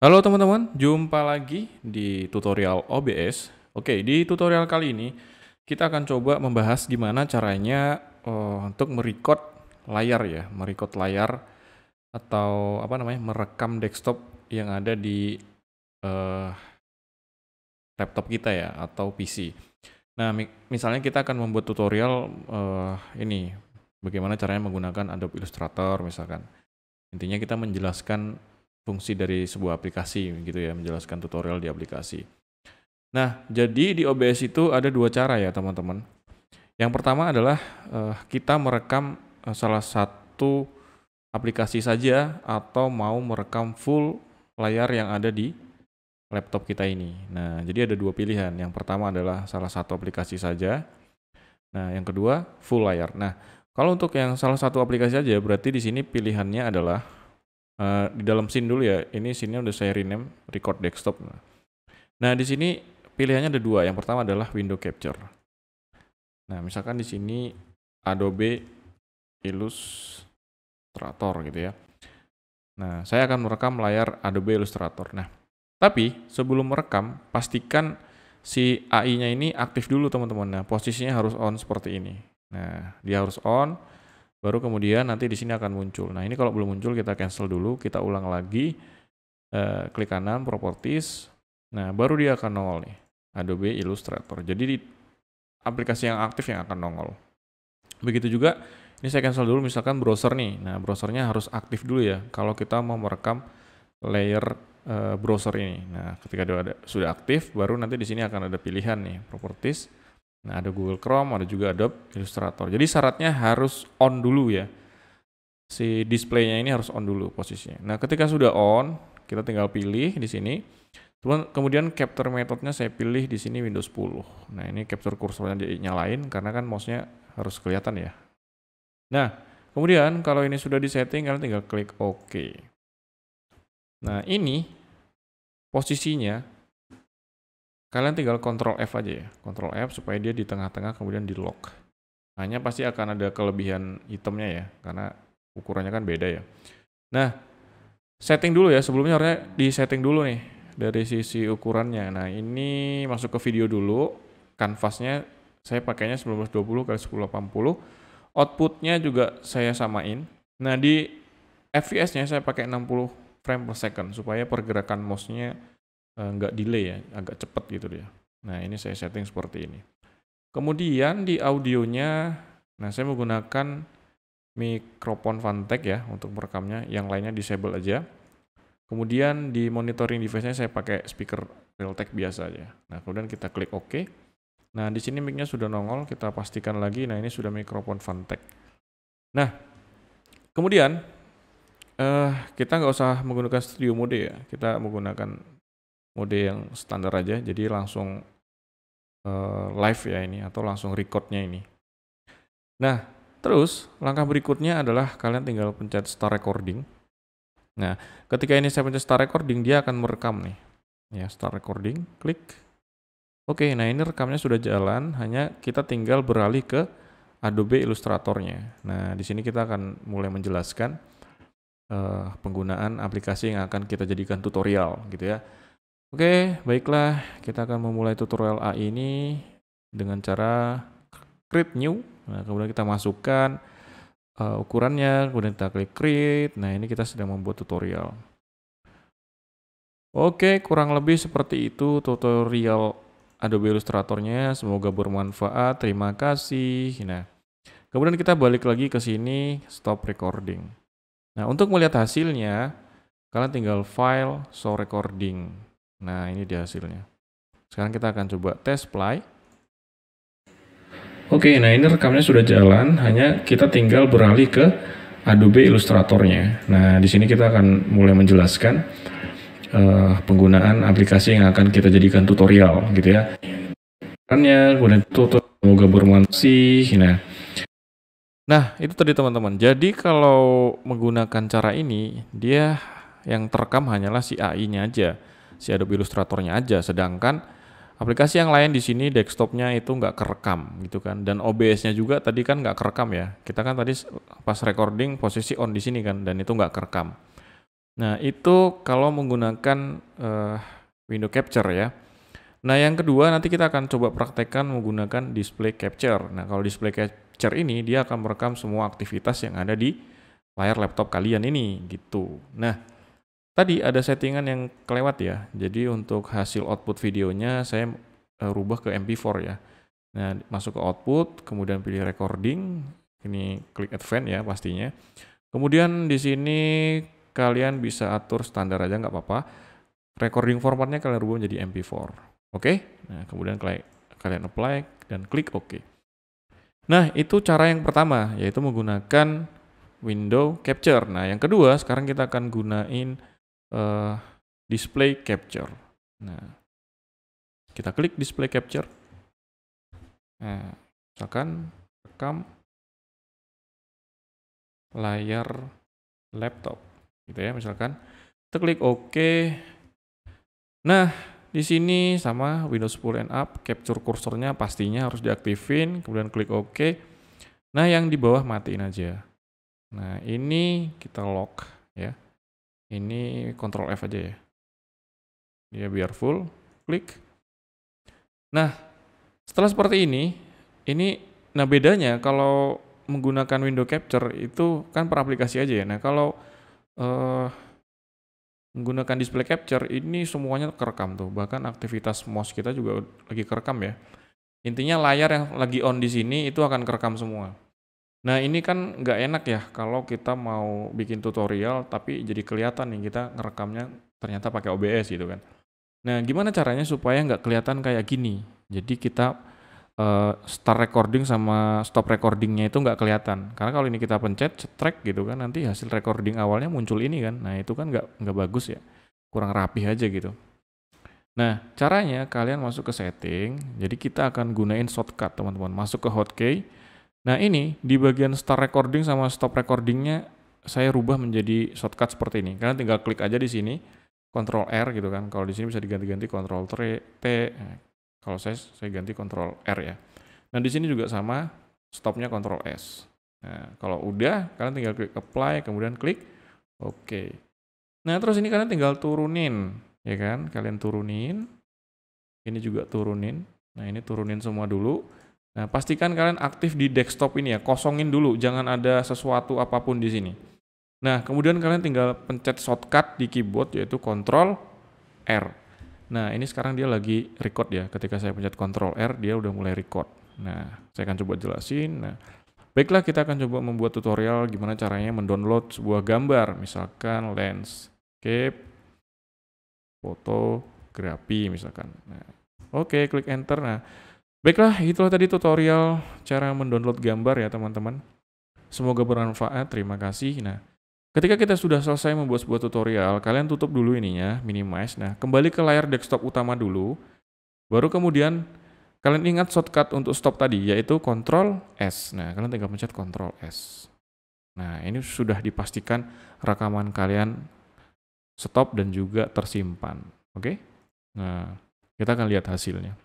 Halo teman-teman, jumpa lagi di tutorial OBS. Oke, di tutorial kali ini kita akan coba membahas gimana caranya untuk merecord layar ya, merecord layar atau apa namanya, merekam desktop yang ada di eh, laptop kita ya atau PC. Nah, misalnya kita akan membuat tutorial ini bagaimana caranya menggunakan Adobe Illustrator misalkan. Intinya kita menjelaskan fungsi dari sebuah aplikasi gitu ya, menjelaskan tutorial di aplikasi. Nah, jadi di OBS itu ada dua cara ya teman-teman. Yang pertama adalah kita merekam salah satu aplikasi saja atau mau merekam full layar yang ada di laptop kita ini. Nah, jadi ada dua pilihan. Yang pertama adalah salah satu aplikasi saja. Nah, yang kedua full layar. Nah, kalau untuk yang salah satu aplikasi saja, berarti di sini pilihannya adalah di dalam scene dulu ya. Ini scene-nya udah saya rename record desktop. Nah, di sini pilihannya ada dua. Yang pertama adalah window capture. Nah, misalkan di sini Adobe Illustrator gitu ya. Nah, saya akan merekam layar Adobe Illustrator. Nah, tapi sebelum merekam, pastikan si AI-nya ini aktif dulu teman-teman. Nah, posisinya harus on seperti ini. Nah, dia harus on, baru kemudian nanti di sini akan muncul. Nah, ini kalau belum muncul kita cancel dulu, kita ulang lagi, klik kanan, properties. Nah, baru dia akan nongol nih, Adobe Illustrator. Jadi di aplikasi yang aktif yang akan nongol. Begitu juga, ini saya cancel dulu misalkan browser nih. Nah, browsernya harus aktif dulu ya, kalau kita mau merekam layer browser ini. Nah, ketika sudah aktif, baru nanti di sini akan ada pilihan nih, properties. Nah, ada Google Chrome, ada juga Adobe Illustrator. Jadi syaratnya harus on dulu ya. Si displaynya ini harus on dulu posisinya. Nah, ketika sudah on, kita tinggal pilih di sini. Kemudian capture metodenya saya pilih di sini Windows 10. Nah, ini capture kursornya dinyalain karena kan mouse-nya harus kelihatan ya. Nah, kemudian kalau ini sudah disetting, kalian tinggal klik OK. Nah, ini posisinya kalian tinggal Ctrl F aja ya. Ctrl F supaya dia di tengah-tengah kemudian di lock. Hanya pasti akan ada kelebihan itemnya ya, karena ukurannya kan beda ya. Nah, setting dulu ya, sebelumnya harusnya di setting dulu nih dari sisi ukurannya. Nah, ini masuk ke video dulu. Kanvasnya saya pakainya 1920 x 1080. Outputnya juga saya samain. Nah, di FPS-nya saya pakai 60 frame per second supaya pergerakan mouse-nya nggak delay ya, agak cepat gitu dia. Nah, ini saya setting seperti ini. Kemudian di audionya, nah saya menggunakan mikrofon Fantech ya untuk merekamnya, yang lainnya disable aja. Kemudian di monitoring device-nya saya pakai speaker Realtek biasa aja. Nah, kemudian kita klik OK. Nah, di sini mic-nya sudah nongol, kita pastikan lagi. Nah, ini sudah mikrofon Fantech. Nah, kemudian kita nggak usah menggunakan studio mode ya. Kita menggunakan mode yang standar aja, jadi langsung live ya ini, atau langsung recordnya ini. Nah, terus langkah berikutnya adalah kalian tinggal pencet start recording. Nah, ketika ini saya pencet start recording, dia akan merekam nih. Ya, start recording, klik. Oke, nah ini rekamnya sudah jalan, hanya kita tinggal beralih ke Adobe Illustratornya. Nah, di sini kita akan mulai menjelaskan penggunaan aplikasi yang akan kita jadikan tutorial gitu ya. Oke, baiklah, kita akan memulai tutorial AI ini dengan cara create new. Nah, kemudian kita masukkan ukurannya, kemudian kita klik create. Nah, ini kita sedang membuat tutorial. Oke, kurang lebih seperti itu tutorial Adobe Illustratornya. Semoga bermanfaat. Terima kasih. Nah, kemudian kita balik lagi ke sini, stop recording. Nah, untuk melihat hasilnya, kalian tinggal file, show recording. Nah, ini dia hasilnya. Sekarang kita akan coba tes play. Oke, nah ini rekamnya sudah jalan, hanya kita tinggal beralih ke Adobe Illustratornya. Nah, di sini kita akan mulai menjelaskan penggunaan aplikasi yang akan kita jadikan tutorial, gitu ya. Kemudian tutorial semoga bermanfaat. Nah, itu tadi teman-teman. Jadi kalau menggunakan cara ini, dia yang terekam hanyalah si AI-nya aja, si Adobe Illustratornya aja. Sedangkan aplikasi yang lain di sini desktopnya itu nggak kerekam gitu kan. Dan OBS-nya juga tadi kan nggak kerekam ya. Kita kan tadi pas recording posisi on di sini kan, dan itu nggak kerekam. Nah, itu kalau menggunakan window capture ya. Nah, yang kedua nanti kita akan coba praktekkan menggunakan display capture. Nah, kalau display capture ini dia akan merekam semua aktivitas yang ada di layar laptop kalian ini gitu. Nah, tadi ada settingan yang kelewat ya. Jadi untuk hasil output videonya saya rubah ke MP4 ya. Nah, masuk ke output, kemudian pilih recording. Ini klik advance ya pastinya. Kemudian di sini kalian bisa atur standar aja nggak apa-apa. Recording formatnya kalian rubah menjadi MP4. Oke? Nah, kemudian kalian apply dan klik OK. Nah, itu cara yang pertama, yaitu menggunakan window capture. Nah, yang kedua, sekarang kita akan gunain display capture. Nah, kita klik display capture. Nah, misalkan rekam layar laptop, gitu ya, misalkan. Kita klik OK. Nah, di sini sama Windows 10 and up, capture kursornya pastinya harus diaktifin, kemudian klik OK. Nah, yang di bawah matiin aja. Nah, ini kita lock ya. Ini Ctrl F aja ya. Dia biar full, klik. Nah, setelah seperti ini nah bedanya kalau menggunakan window capture itu kan per aplikasi aja ya. Nah, kalau menggunakan display capture ini semuanya kerekam tuh, bahkan aktivitas mouse kita juga lagi kerekam ya. Intinya layar yang lagi on di sini itu akan kerekam semua. Nah, ini kan nggak enak ya kalau kita mau bikin tutorial tapi jadi kelihatan nih kita ngerekamnya ternyata pakai OBS gitu kan. Nah, gimana caranya supaya nggak kelihatan kayak gini? Jadi kita start recording sama stop recordingnya itu nggak kelihatan. Karena kalau ini kita pencet track gitu kan, nanti hasil recording awalnya muncul ini kan. Nah, itu kan nggak bagus ya, kurang rapih aja gitu. Nah, caranya kalian masuk ke setting. Jadi kita akan gunain shortcut teman-teman. Masuk ke hotkey. Nah, ini di bagian start recording sama stop recordingnya saya rubah menjadi shortcut seperti ini. Kalian tinggal klik aja di sini, Ctrl R gitu kan. Kalau di sini bisa diganti-ganti Ctrl T. Kalau saya ganti Ctrl R ya. Nah, di sini juga sama, stopnya Ctrl S. Nah, kalau udah, kalian tinggal klik apply, kemudian klik OK. Nah, terus ini kalian tinggal turunin, ya kan? Kalian turunin, ini juga turunin. Nah, ini turunin semua dulu. Nah, pastikan kalian aktif di desktop ini ya, kosongin dulu, jangan ada sesuatu apapun di sini. Nah, kemudian kalian tinggal pencet shortcut di keyboard, yaitu Ctrl R. Nah, ini sekarang dia lagi record ya. Ketika saya pencet Ctrl R, dia udah mulai record. Nah, saya akan coba jelasin. Nah, baiklah, kita akan coba membuat tutorial gimana caranya mendownload sebuah gambar. Misalkan landscape, fotografi misalkan. Nah, oke, klik enter. Nah, baiklah, itulah tadi tutorial cara mendownload gambar ya teman-teman. Semoga bermanfaat, terima kasih. Nah, ketika kita sudah selesai membuat sebuah tutorial, kalian tutup dulu ininya, minimize. Nah, kembali ke layar desktop utama dulu. Baru kemudian kalian ingat shortcut untuk stop tadi, yaitu Ctrl S. Nah, kalian tinggal pencet Ctrl S. Nah, ini sudah dipastikan rekaman kalian stop dan juga tersimpan. Oke? Nah, kita akan lihat hasilnya.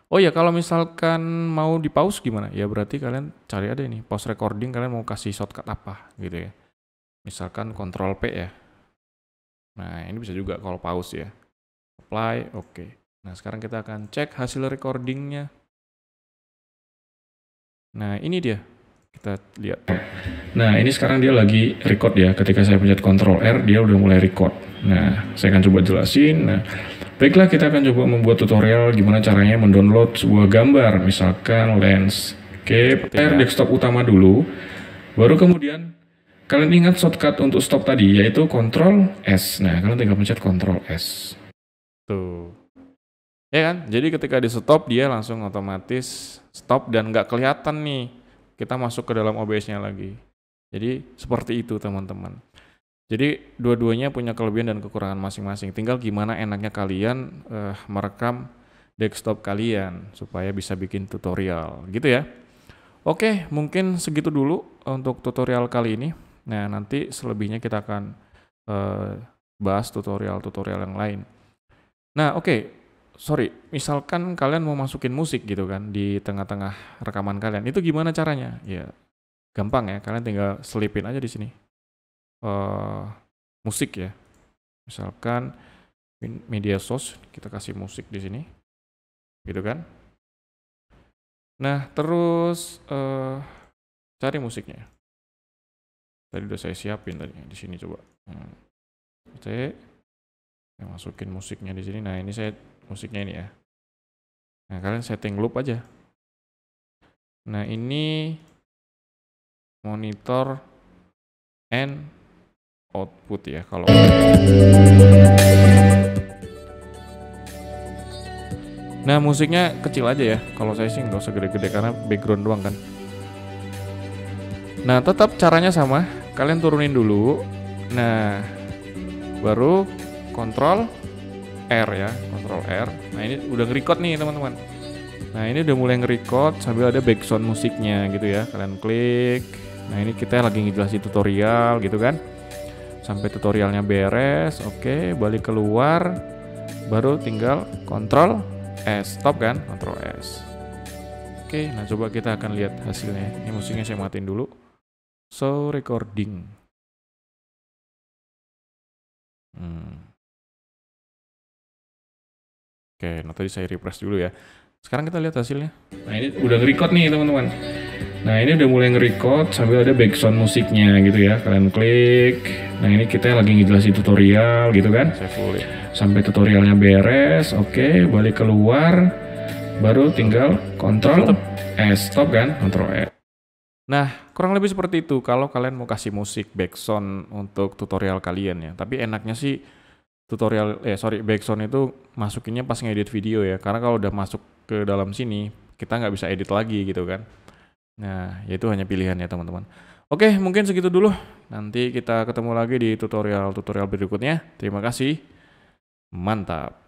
Oh ya, kalau misalkan mau di pause gimana? Ya berarti kalian cari ada ini, pause recording, kalian mau kasih shortcut apa gitu ya. Misalkan Ctrl P ya. Nah, ini bisa juga kalau pause ya. Apply, oke. Nah, sekarang kita akan cek hasil recordingnya. Nah, ini dia. Kita lihat. Nah, ini sekarang dia lagi record ya. Ketika saya pencet Ctrl R, dia udah mulai record. Nah, saya akan coba jelasin. Nah, baiklah, kita akan coba membuat tutorial gimana caranya mendownload sebuah gambar. Misalkan landscape, desktop utama dulu. Baru kemudian kalian ingat shortcut untuk stop tadi, yaitu Ctrl S. Nah, kalian tinggal pencet Ctrl S. Tuh. Ya kan? Jadi ketika di stop, dia langsung otomatis stop dan nggak kelihatan nih kita masuk ke dalam OBS-nya lagi. Jadi seperti itu teman-teman. Jadi dua-duanya punya kelebihan dan kekurangan masing-masing. Tinggal gimana enaknya kalian merekam desktop kalian supaya bisa bikin tutorial gitu ya. Oke, mungkin segitu dulu untuk tutorial kali ini. Nah, nanti selebihnya kita akan bahas tutorial-tutorial yang lain. Nah, oke. Sorry, misalkan kalian mau masukin musik gitu kan di tengah-tengah rekaman kalian, itu gimana caranya? Ya, gampang ya, kalian tinggal selipin aja di sini. musik ya. Misalkan media source, kita kasih musik di sini. Gitu kan. Nah, terus cari musiknya. Tadi udah saya siapin tadi di sini coba. Saya masukin musiknya di sini. Nah, ini saya musiknya ini ya. Nah, kalian setting loop aja. Nah, ini monitor and output ya kalau nah musiknya kecil aja ya, kalau saya sih nggak usah gede-gede karena background doang kan. Nah tetap caranya sama, kalian turunin dulu. Nah baru Ctrl R ya, Ctrl R. Nah ini udah nge-record nih teman-teman. Nah ini udah mulai nge-record sambil ada background musiknya gitu ya, kalian klik. Nah ini kita lagi ngejelasin tutorial gitu kan, sampai tutorialnya beres. Oke, balik keluar, baru tinggal Ctrl S, stop kan, Ctrl S. Oke, nah coba kita akan lihat hasilnya. Ini musiknya saya matiin dulu. So recording. Oke, nah tadi saya refresh dulu ya. Sekarang kita lihat hasilnya. Nah ini udah nge-record nih teman-teman. Nah ini udah mulai nge-record sambil ada background musiknya gitu ya. Kalian klik. Nah ini kita lagi ngejelasin tutorial gitu kan. Saya full ya. Sampai tutorialnya beres. Oke, balik keluar. Baru tinggal Ctrl S, stop kan, Ctrl S. Nah kurang lebih seperti itu kalau kalian mau kasih musik background untuk tutorial kalian ya. Tapi enaknya sih background itu masukinnya pas ngedit video ya. Karena kalau udah masuk ke dalam sini kita nggak bisa edit lagi gitu kan. Nah itu hanya pilihan ya teman-teman. Oke, mungkin segitu dulu. Nanti kita ketemu lagi di tutorial berikutnya. Terima kasih. Mantap.